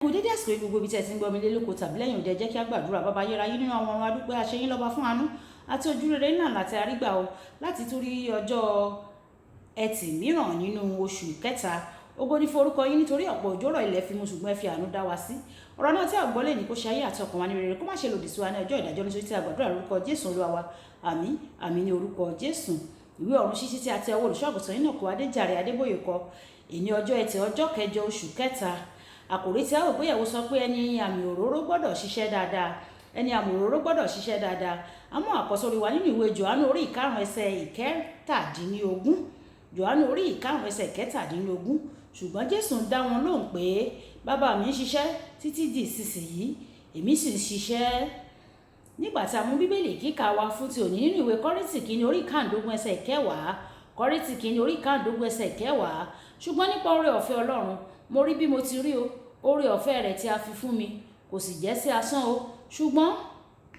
kò dédé àsìkò gbogbo ibi tí ẹ ti ń gbọ́ mi lé lóko tàbí lẹ́yìn òde, jẹ́ kí a gbàdúrà. Bàbá ayérayé nínú àwọn ọ̀run, adúpẹ́ àṣeyín lọ́ba fún àánú àti ojúrere náà láti àrígbà o láti tún rí ọjọ́ ẹtì mìíràn nínú oṣù kẹta. Ògo ni fún orúkọ yín, nítorí ọ̀pọ̀ òjò rọ̀ ilẹ̀ fi mu, ṣùgbọ́n ẹ fi àánú dá wa sí. Ọ̀rọ̀ náà tí a gbọ́ lè ní kó ṣe ayé àti ọkàn wa ní rere, kó má ṣe lòdì sí wa ní ọjọ́ ìdájọ́, nítorí tí a gbàdúrà lórúkọ Jésù Olúwa wa. Àmín àmín ní orúkọ Jésù. Ìwé ọ̀run ṣíṣí tí a tẹ ọwọ́ olùṣọ́-àgùntàn Enoch Adeboye kọ èní ọjọ́ ẹtì ọjọ́ kẹjọ oṣù kẹta. Àkòrí tí a ó gbéyẹ̀wò sọ pé ẹni àmì òróró gbọ́dọ̀ ṣiṣẹ́ dáadáa. Ẹni àmì òróró gbọ́dọ̀ ṣiṣẹ́ dáadáa. A mú àkọ́sórí wa nínú ìwé Jòhánù orí ìkarùn ẹsẹ̀ ìkẹtàdínlógún. Jòhánù orí ìkarùn ẹsẹ̀ ìkẹtàdínlógún. Ṣùgbọ́n Jésù ń dá wọn lóhùn pé bàbá mi ń ṣiṣẹ́ títí di ìsinsìnyí, èmi sì ń ṣiṣẹ́. Nígbà tí a mú bíbélì kíkà wa fún ti òní nínú ìwé Kọ́ríńtì kìíní orí ìkàndógún ẹsẹ̀ ìkẹwàá. Kọ́ríńtì kìíní orí ìkàndógún ẹsẹ̀ ìkẹwàá. Ṣùgbọ́n nípa oore ọ̀fẹ́ Ọlọ́run mo rí bí mo ti rí o, oore ọ̀fẹ́ rẹ̀ tí a fi fún mi kò sì jẹ́ sí asán o. Ṣùgbọ́n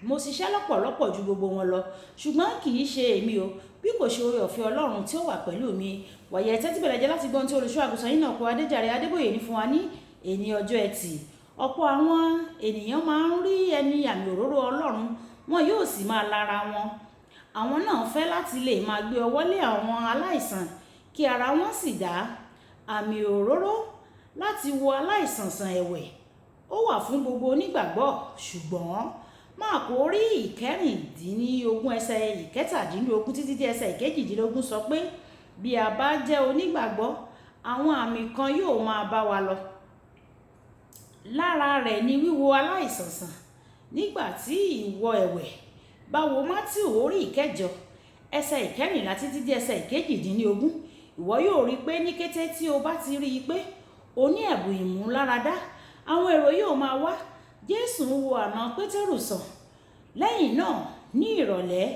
mo ṣiṣẹ́ lọ́pọ̀lọpọ̀ ju gbogbo wọn lọ, ṣùgbọ́n kì í ṣe èmi o, bí kò ṣe oore ọ̀fẹ́ Ọlọ́run tí ó wà pẹ̀lú mi. Wàyẹ̀ tẹ́tí bẹ̀rẹ̀ jẹ́ láti gbọ́n tí olùṣọ́-àgùntàn Enoch Adeboye ní fún wa ní èní ọjọ́ ẹtì. Ọ̀pọ̀ àwọn ènìyàn máa ń rí ẹni àmì òróró Ọlọ́run, wọn yóò sì máa lara wọn. Àwọn náà fẹ́ láti lè máa gbé ọwọ́ lé àwọn aláìsàn kí ara wọn sì dá. Àmì òróró láti wo aláìsàn sàn ẹ̀wẹ̀ ó wà fún gbogbo onígbàgbọ́, ṣùgbọ́n Máàkù orí ìkẹrìndínlógún ẹsẹ̀ ìkẹtàdínlógún títí dé ẹsẹ̀ ìkejìdínlógún sọ pé bí a bá jẹ́ onígbàgbọ́, àwọn àmì kan yóò máa bá wa lọ. Lára rẹ̀ ni wíwo aláìsàn sàn. Nígbà tí ìwọ ẹ̀wẹ̀ bá wo Mátíù orí ìkẹjọ ẹsẹ̀ ìkẹrìnlá títí dé ẹsẹ̀ ìkejìdínlógún, ìwọ yóò rí pé ní kété tí o bá ti rí i pé o ní ẹ̀bùn ìmúláradá, àwọn èrò yóò máa wá. Jésù ń wo àna Pétérù sàn. Lẹ́yìn náà ní ìrọ̀lẹ́,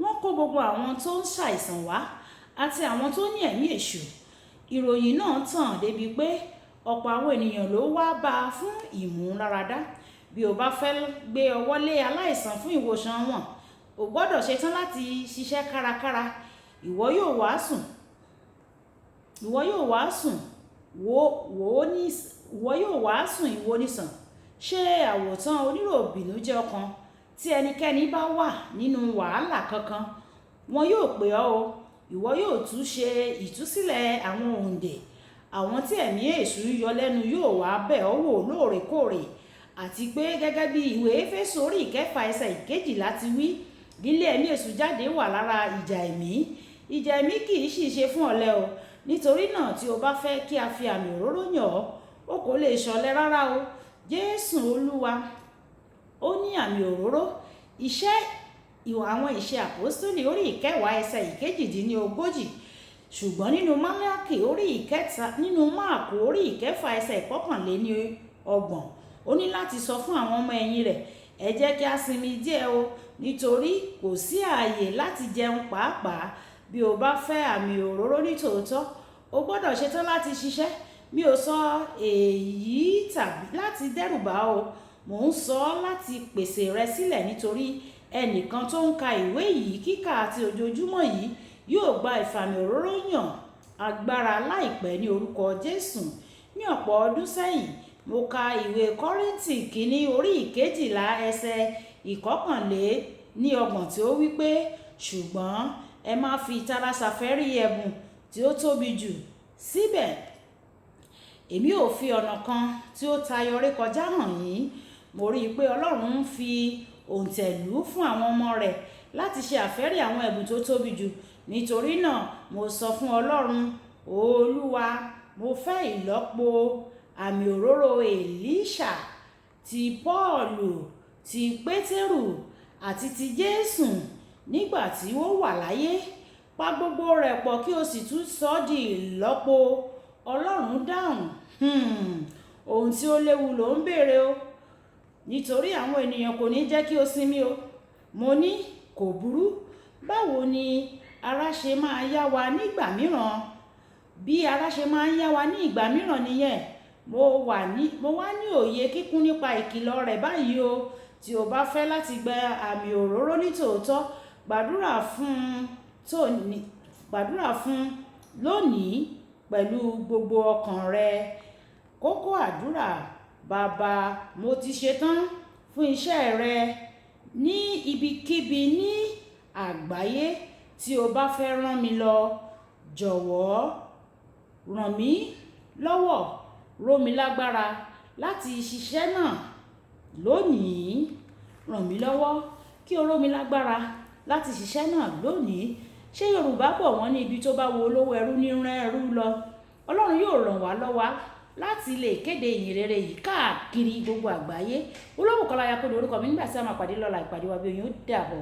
wọ́n kó gbogbo àwọn tó ń ṣàìsàn wá àti àwọn tó ní ẹ̀mí èṣù. Ìròyìn náà tàn débi pé ọ̀pọ̀ àwọn ènìyàn ló wá bá a fún ìmúláradá. Bí o bá fẹ́ gbé ọwọ́ lé aláìsàn fún ìwòsàn wọn, o gbọ́dọ̀ ṣetán láti ṣiṣẹ́ kárakára. Ìwọ yóò wàásùn ìwònísàn, ṣe àwòtán oníròbìnújẹ́ ọkàn. Tí ẹnikẹ́ni bá wà nínú wàhálà kankan, wọn yóò pè ọ́ o. Ìwọ yóò tún ṣe ìtúsílẹ̀ àwọn òǹdè. Àwọn tí ẹ̀mí èṣù yọ lẹ́nu yóò wá bẹ̀ ọ́ wò lóòrèkóòrè. Àti pé gẹ́gẹ́ bí ìwé Éfésù orí ìkẹfà ẹsẹ̀ ìkejìlá ti wí, lílé ẹ̀mí èṣù jáde wà lára ìjà ẹ̀mí. Ìjà ẹ̀mí kì í sì ṣe fún ọ̀lẹ o. Nítorí náà tí o bá fẹ́ kí a fi àmì òróró yàn ọ́, o kò lè ṣọ̀lẹ rárá o. Jésù Olúwa ó ní àmì òróró. Àwọn ìṣe àpọ́stélì orí ìkẹwàá ẹsẹ̀ ìkejìdínlógójì. Ṣùgbọ́n nínú Máàkù orí ìkẹfà ẹsẹ̀ ìkọkànléníọgbọ̀n, ó ní láti sọ fún àwọn ọmọ ẹ̀yìn rẹ̀, ẹ jẹ́ kí a sinmi díẹ̀ o, nítorí kò sí ààyè láti jẹun pàápàá. Bí o bá fẹ́ àmì òróró ní tòótọ́, o gbọ́dọ̀ ṣetán láti ṣiṣẹ́. Mi ò sọ èyí tàbí láti dẹ́rùbà o, mò ń sọ láti pèsè rẹ sílẹ̀, nítorí ẹnìkan tó ń ka ìwé yìí kíkà àti ojoojúmọ́ yìí yóò gba ìfàmì òróró yàn agbára láìpẹ́ ní orúkọ Jésù. Ní ọ̀pọ̀ ọdún sẹ́yìn, mo ka ìwé Kọ́ríńtì kìíní orí ìkejìlá ẹsẹ̀ ìkọkànléníọgbọ̀n tí ó wí pé ṣùgbọ́n ẹ máa fi ìtara ṣàfẹ́rí ẹ̀bùn tí ó tóbi jù. Síbẹ̀ èmi ò fi ọ̀nà kan tí ó tayọ rékọjá hàn yín. Mo rí i pé Ọlọ́run ń fi òǹtẹ̀lú fún àwọn ọmọ rẹ̀ láti ṣe àfẹ́rí àwọn ẹ̀bùn tó tóbi jù. Nítorí náà mo sọ fún Ọlọ́run, Olúwa, mo fẹ́ ìlọ́po àmì òróró Èlíṣà, ti Pọ́ọ̀lù, ti Pétérù àti ti Jésù nígbà tí ó wà láyé. Pa gbogbo rẹ̀ pọ̀ kí o sì tún sọ di ìlọ́po. Ọlọ́run dáhùn, ohun tí ó léwu ló ń béèrè o, nítorí àwọn ènìyàn kò ní jẹ́ kí o sinmi o. Mo ní kò burú. Báwo ni ara ṣe máa yá wa nígbà mìíràn? Bí ara ṣe máa ń yá wa ní ìgbà mìíràn nìyẹn. Mo wá ní òye kíkún nípa ìkìlọ̀ rẹ̀ báyìí o. Tí o bá fẹ́ láti gba àmì òróró ní tòótọ́, gbàdúrà fún lónìí pẹ̀lú gbogbo ọkàn rẹ. Kókó àdúrà: bàbá mo ti ṣetán fún iṣẹ́ rẹ ní ibikíbi ní àgbáyé tí o bá fẹ́ rán mi lọ. Jọ̀wọ́ ràn mí lọ́wọ́, ró mi lágbára láti ṣiṣẹ́ náà lónìí. Ràn mí lọ́wọ́ kí o ró mi lágbára láti ṣiṣẹ́ náà lónìí. Ṣé Yorùbá bọ̀ wọ́n ní ibi tó bá wo olówó ẹrú ní rán ẹrú lọ? Ọlọ́run yóò ràn wá lọ́wọ́ láti lè kéde ìyìn rere yìí káàkiri gbogbo àgbáyé. Olówó Kọ́láyà kó lórúkọ mi nígbà tí a máa pàdé lọ́la. Ìpàdé wa bí oyin ó dàbọ̀.